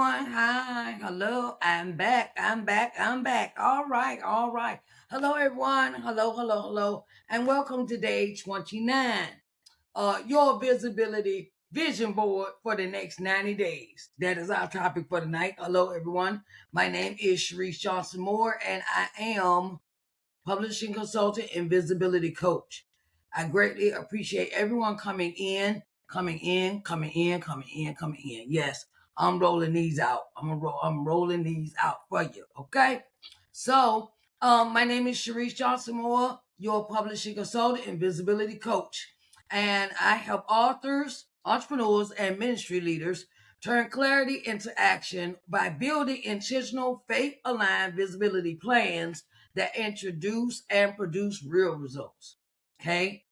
everyone. Hi. Hello. I'm back. I'm back. All right. Hello, everyone. Hello. And welcome to day 29. Your visibility vision board for the next 90 days. That is our topic for tonight. Hello, everyone. My name is Sharise Johnson Moore, and I am publishing consultant and visibility coach. I greatly appreciate everyone coming in. Yes, I'm rolling these out. I'm rolling these out for you. Okay. So, my name is Sharise Johnson Moore, your publishing consultant and visibility coach, and I help authors, entrepreneurs, and ministry leaders turn clarity into action by building intentional, faith-aligned visibility plans that introduce and produce real results. Okay.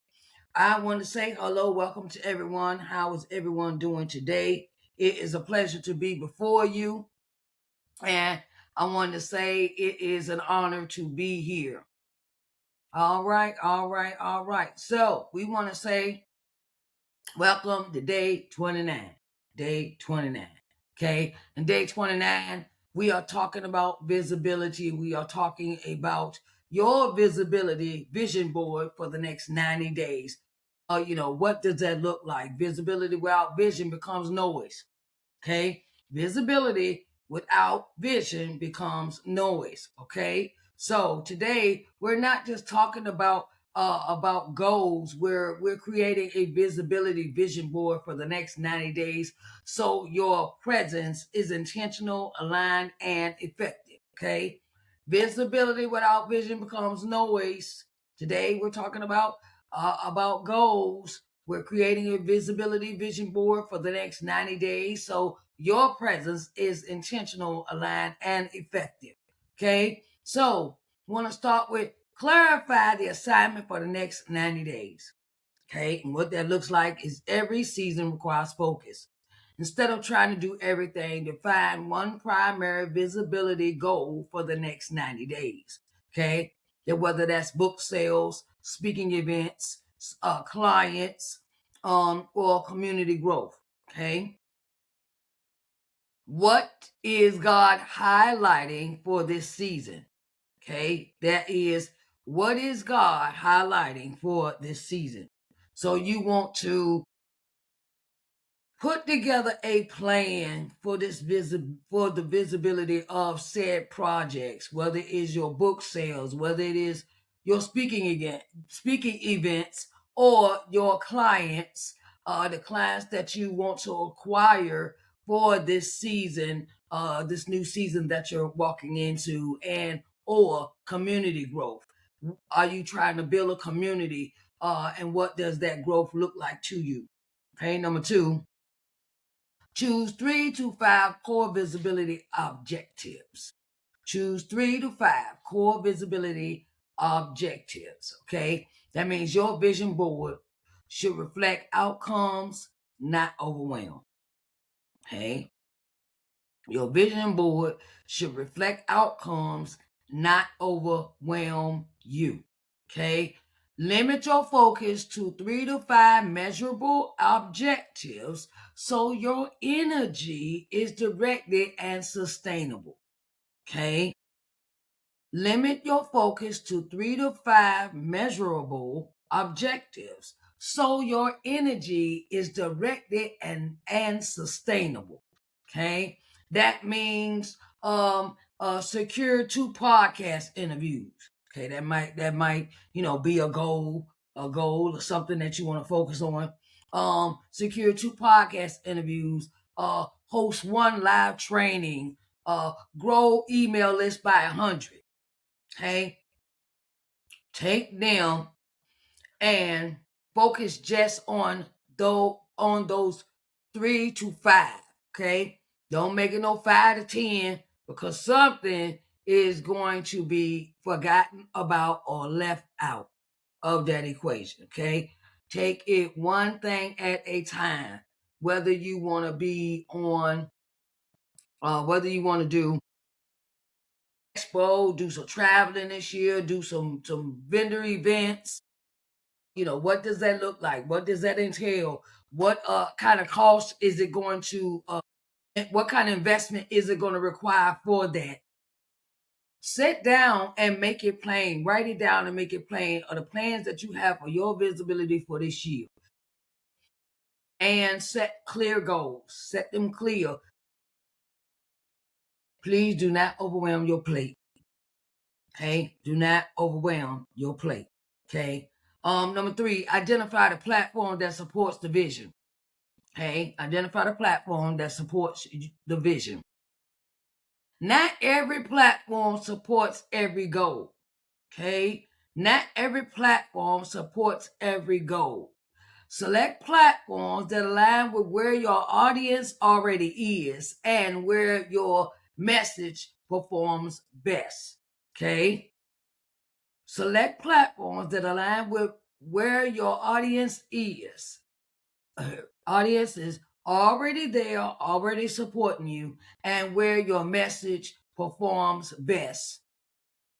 I want to say hello, welcome to everyone. How is everyone doing today? It is a pleasure to be before you. And I want to say it is an honor to be here. All right. So we want to say welcome to day 29. Day 29. Okay. And day 29, we are talking about visibility. We are talking about your visibility vision board for the next 90 days. What does that look like? Visibility without vision becomes noise. Okay. Visibility without vision becomes noise. Okay. So today we're not just talking about goals. We're creating a visibility vision board for the next 90 days. So your presence is intentional, aligned, and effective. Okay. Visibility without vision becomes noise. Today we're talking about goals. We're creating a visibility vision board for the next 90 days. So your presence is intentional, aligned, and effective. Okay. So want to start with clarify the assignment for the next 90 days. Okay. And what that looks like is every season requires focus. Instead of trying to do everything, define one primary visibility goal for the next 90 days. Okay. Whether that's book sales, speaking events, clients, or community growth. Okay. What is God highlighting for this season? Okay. That is, what is God highlighting for this season? So you want to put together a plan for for the visibility of said projects, whether it is your book sales, whether it is your speaking events, or your clients, the clients that you want to acquire for this season, this new season that you're walking into, and or community growth. Are you trying to build a community? And what does that growth look like to you? Okay, number 2. Choose 3 to 5 core visibility objectives. Choose 3 to 5 core visibility objectives. Okay. That means your vision board should reflect outcomes, not overwhelm. Okay. Your vision board should reflect outcomes, not overwhelm you. Okay. Limit your focus to 3 to 5 measurable objectives so your energy is directed and sustainable. Okay. Limit your focus to 3 to 5 measurable objectives so your energy is directed and sustainable. Okay. That means secure 2 podcast interviews. Okay, that might be a goal or something that you want to focus on. Secure 2 podcast interviews, host 1 live training, grow email list by 100. Okay, take them and focus just on those 3 to 5. Okay, don't make it no 5 to 10 because something is going to be forgotten about or left out of that equation. Okay, take it one thing at a time. Whether you want to be on, whether you want to do expo, do some traveling this year, do some vendor events. What does that look like? What does that entail? What kind of cost is it going to what kind of investment is it going to require for that? Sit down and make it plain. Write it down and make it plain, are the plans that you have for your visibility for this year. And set clear goals. Set them clear. Please do not overwhelm your plate. Okay? Do not overwhelm your plate. Okay? Number 3, identify the platform that supports the vision. Okay? Identify the platform that supports the vision. Not every platform supports every goal. Okay? Not every platform supports every goal. Select platforms that align with where your audience already is and where your message performs best. Okay? Select platforms that align with where your audience is. Audience is already there, already supporting you, and where your message performs best.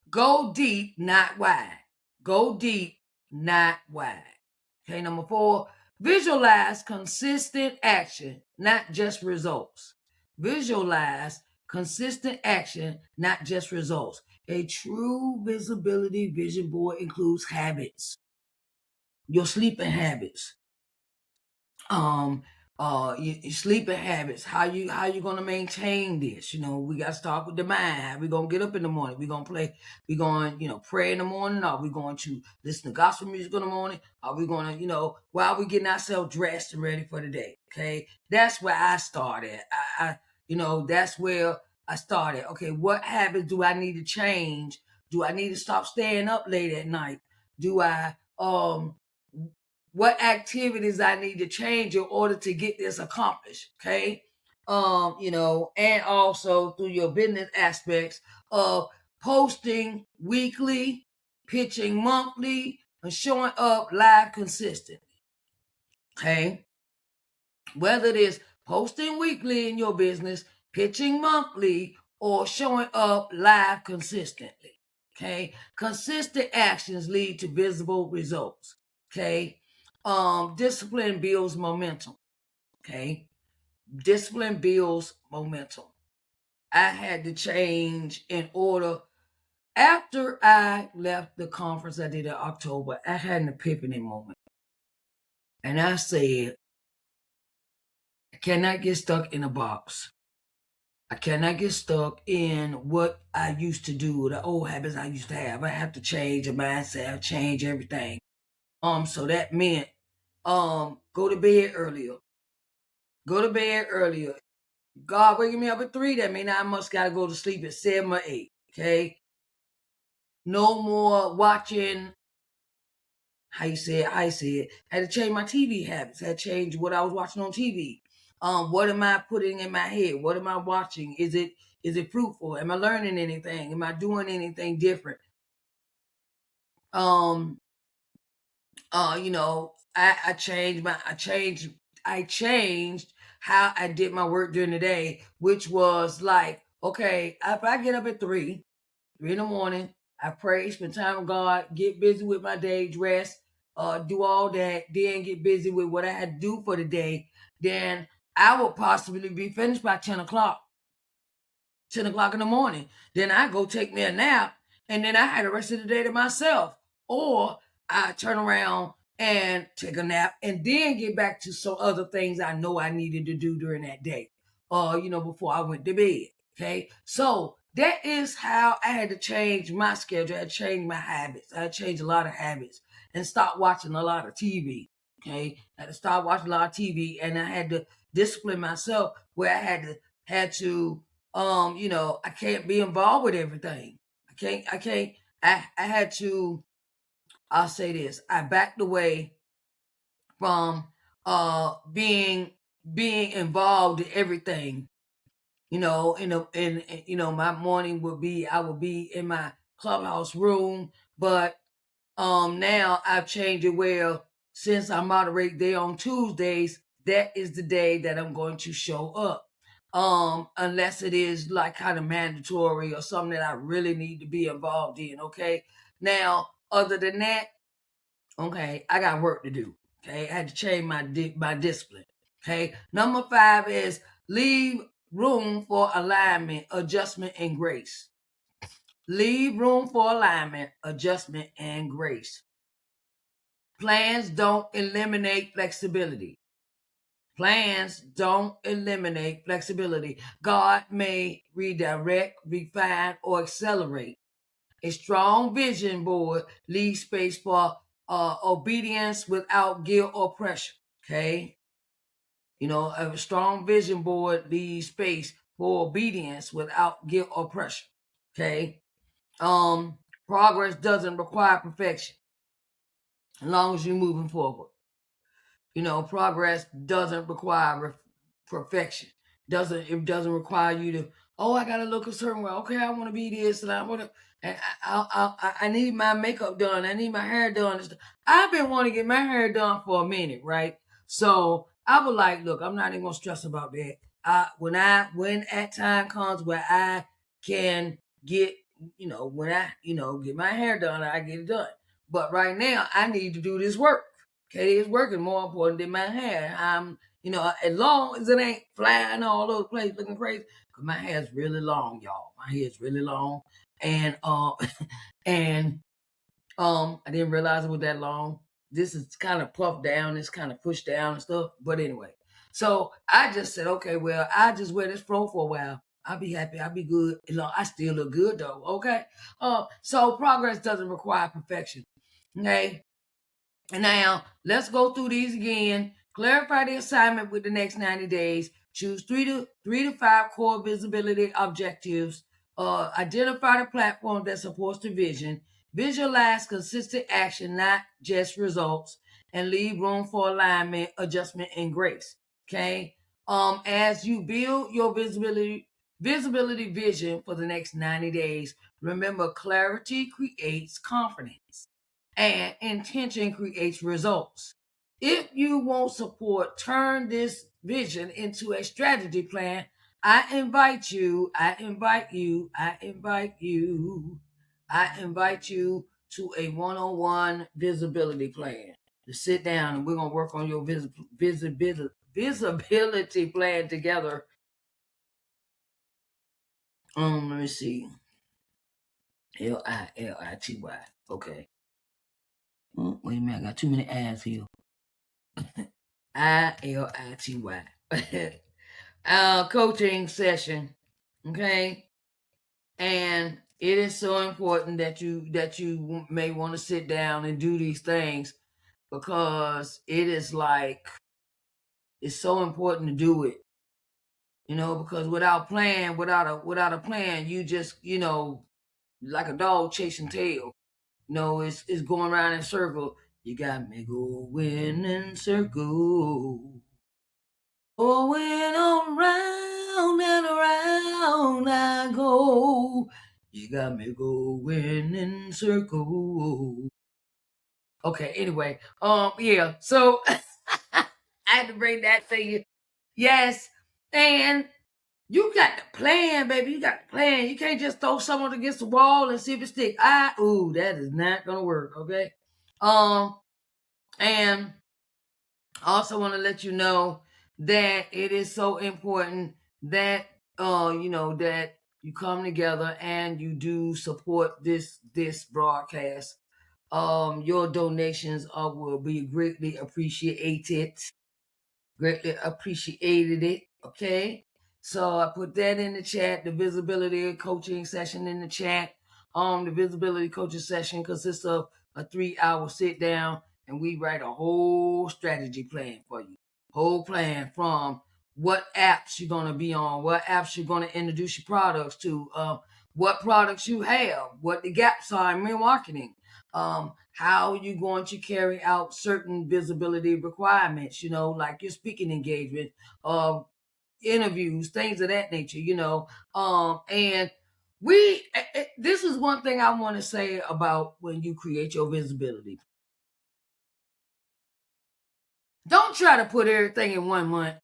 Go deep, not wide. Go deep, not wide. Okay, number 4, visualize consistent action, not just results. Visualize consistent action, not just results. A true visibility vision board includes habits, your sleeping habits, your sleeping habits, how you gonna maintain this. We gotta start with the mind. How we gonna get up in the morning? We gonna pray in the morning? Are we going to listen to gospel music in the morning? Are we gonna, while we getting ourselves dressed and ready for the day? Okay, that's where I started. That's where I started. Okay, what habits do I need to change? Do I need to stop staying up late at night? Do I what activities I need to change in order to get this accomplished? Okay. And also through your business aspects of posting weekly, pitching monthly, and showing up live consistently. Okay. Whether it is posting weekly in your business, pitching monthly, or showing up live consistently. Okay. Consistent actions lead to visible results. Okay. Discipline builds momentum. Okay. Discipline builds momentum. I had to change in order. After I left the conference I did in October, I had an epiphany moment. And I said, I cannot get stuck in a box. I cannot get stuck in what I used to do, the old habits I used to have. I have to change a mindset, change everything. So that meant go to bed earlier. Go to bed earlier. God waking me up at 3, that means I must gotta go to sleep at 7 or 8. Okay. No more watching. How you say it? I had to change my TV habits. I had to change what I was watching on TV. What am I putting in my head? What am I watching? Is it fruitful? Am I learning anything? Am I doing anything different? I changed how I did my work during the day, which was like, okay, if I get up at 3 in the morning, I pray, spend time with God, get busy with my day, dress, do all that, then get busy with what I had to do for the day, then I would possibly be finished by 10 o'clock. 10 o'clock in the morning. Then I go take me a nap, and then I had the rest of the day to myself. Or I turn around and take a nap and then get back to some other things I know I needed to do during that day. Before I went to bed. Okay. So that is how I had to change my schedule. I had to change my habits. I had to change a lot of habits and stop watching a lot of TV. Okay. I had to stop watching a lot of TV, and I had to discipline myself where I had to I can't be involved with everything. I had to, I'll say this, I backed away from being involved in everything. My morning would be, I would be in my clubhouse room, but now I've changed it where, since I moderate there on Tuesdays, that is the day that I'm going to show up. Unless it is like kind of mandatory or something that I really need to be involved in. Okay. Now, other than that, okay, I got work to do. Okay. I had to change my discipline. Okay. Number 5 is leave room for alignment, adjustment, and grace. Leave room for alignment, adjustment, and grace. Plans don't eliminate flexibility. Plans don't eliminate flexibility. God may redirect, refine, or accelerate. A strong vision board leaves space for obedience without guilt or pressure. Okay. A strong vision board leaves space for obedience without guilt or pressure. Okay. Progress doesn't require perfection as long as you're moving forward. Progress doesn't require perfection. It doesn't require you to, oh, I gotta look a certain way. Okay, I want to be this, and I want to, and I need my makeup done. I need my hair done. I've been wanting to get my hair done for a minute, right? So I was like, look, I'm not even gonna stress about that. When at time comes where I can get, when I, get my hair done, I get it done. But right now, I need to do this work. Okay, it's working more important than my hair. As long as it ain't flying all over the place looking crazy, because my hair's really long, y'all. My hair's really long. And and I didn't realize it was that long. This is kind of puffed down, it's kind of pushed down and stuff. But anyway. So I just said, okay, well, I just wear this fro for a while. I'll be happy. I'll be good. I still look good though. Okay. So progress doesn't require perfection. Okay. And now let's go through these again. Clarify the assignment with the next 90 days. Choose three to five core visibility objectives. Identify the platform that supports the vision. Visualize consistent action, not just results, and leave room for alignment, adjustment, and grace. Okay. As you build your visibility vision for the next 90 days, remember clarity creates confidence and intention creates results. If you want support, turn this vision into a strategy plan. I invite you to a one-on-one visibility plan to sit down, and we're going to work on your visibility plan together. Let me see. Lility. Okay. Wait a minute, I got too many ads here. Ility. Coaching session. Okay. And it is so important that you may want to sit down and do these things, because it is like, it's so important to do it. Because without a plan, you just, like a dog chasing tail. It's going around in circle. You got me going in circle. Going around and around I go. You got me going in circle. Okay, anyway. Yeah, so I had to bring that to you. Yes. And you got the plan, baby. You got the plan. You can't just throw someone against the wall and see if it sticks. That is not gonna work, okay? And I also want to let you know that it is so important that that you come together and you do support this broadcast. Your donations will be greatly appreciated. Greatly appreciated it. Okay. So I put that in the chat, the visibility coaching session in the chat. The visibility coaching session consists of a 3-hour sit down, and we write a whole strategy plan for you. Whole plan from what apps you're gonna be on, what apps you're gonna introduce your products to, what products you have, what the gaps are in your marketing, how you're going to carry out certain visibility requirements, like your speaking engagement, interviews, things of that nature, and this is one thing I want to say about when you create your visibility. Don't try to put everything in 1 month.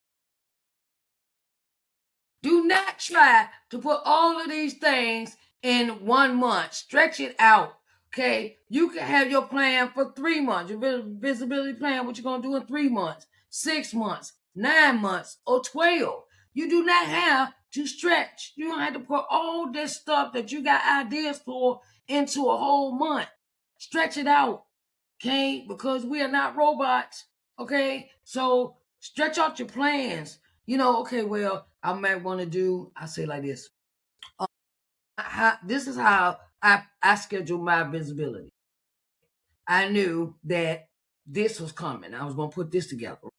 Do not try to put all of these things in 1 month. Stretch it out. Okay, you can have your plan for 3 months, your visibility plan, what you're going to do in 3 months, 6 months, 9 months, or 12. You do not have to stretch. You don't have to put all this stuff that you got ideas for into a whole month. Stretch it out, okay? Because we are not robots, okay? So stretch out your plans. Okay, well, I might want to do, I say like this. This is how I schedule my visibility. I knew that this was coming. I was going to put this together.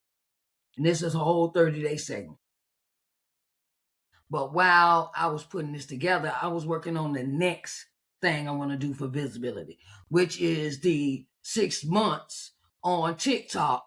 And this is a whole 30-day segment. But while I was putting this together, I was working on the next thing I want to do for visibility, which is the 6 months on TikTok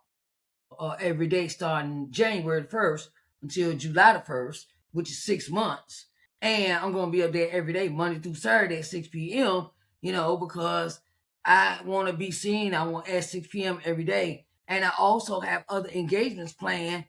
every day starting January 1st until July the 1st, which is 6 months. And I'm going to be up there every day, Monday through Saturday at 6 p.m., because I want to be seen. I want at 6 p.m. every day. And I also have other engagements planned.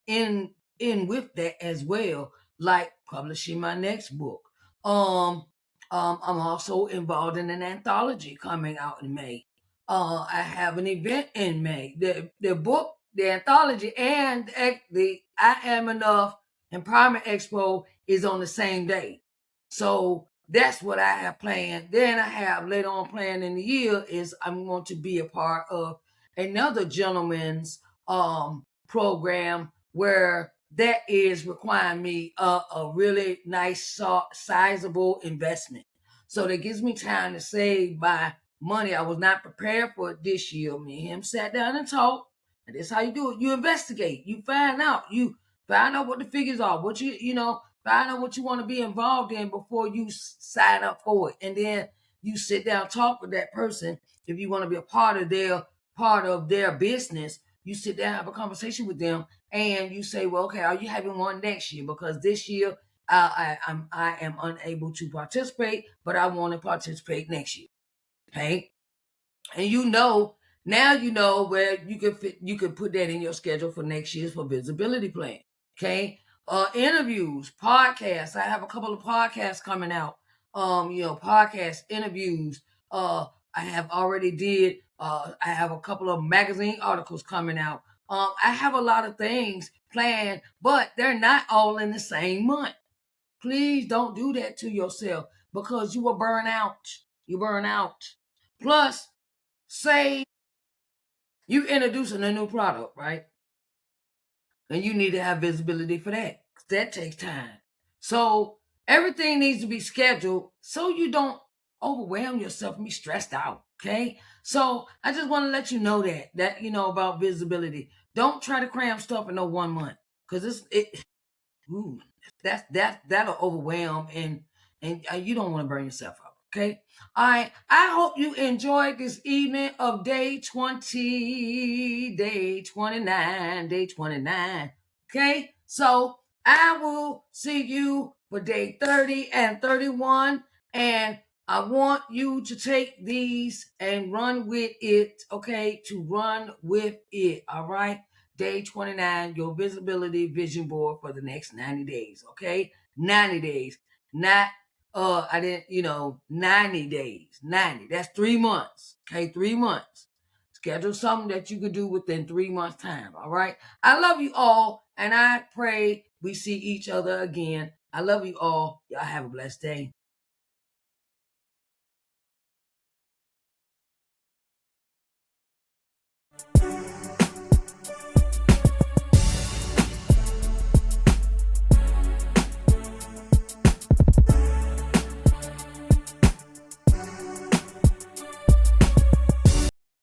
In with that as well, like publishing my next book. I'm also involved in an anthology coming out in May. I have an event in May. The book, the anthology, and the I Am Enough Empowerment Expo is on the same day. So that's what I have planned. Then I have later on planned in the year is I'm going to be a part of another gentleman's program where that is requiring me a really nice sizable investment. So that gives me time to save my money. I was not prepared for it this year. Me and him sat down and talked. And that's how you do it. You investigate. You find out. You find out what the figures are. What find out what you want to be involved in before you sign up for it. And then you sit down, talk with that person. If you want to be a part of their business, you sit down, have a conversation with them, and you say, well, okay, are you having one next year? Because this year I am unable to participate, but I want to participate next year. Okay. And now you know where you can put that in your schedule for next year's for visibility plan. Okay. Interviews, podcasts. I have a couple of podcasts coming out. Podcast interviews. I have already did. I have a couple of magazine articles coming out. I have a lot of things planned, but they're not all in the same month. Please don't do that to yourself because you will burn out. You burn out. Plus, say you introducing a new product, right? And you need to have visibility for that. That takes time. So everything needs to be scheduled so you don't overwhelm yourself and be stressed out. Okay. So I just want to let you know that about visibility. Don't try to cram stuff in no 1 month because that'll overwhelm and you don't want to burn yourself out. Okay. All right. I hope you enjoyed this evening of day 20, day 29, day 29. Okay. So I will see you for day 30 and 31. And I want you to take these and run with it. Okay. To run with it. All right. Day 29, your visibility vision board for the next 90 days. Okay. 90 days. Not I didn't, 90 days. 90. That's 3 months. Okay, 3 months. Schedule something that you could do within 3 months' time. All right. I love you all, and I pray we see each other again. I love you all. Y'all have a blessed day.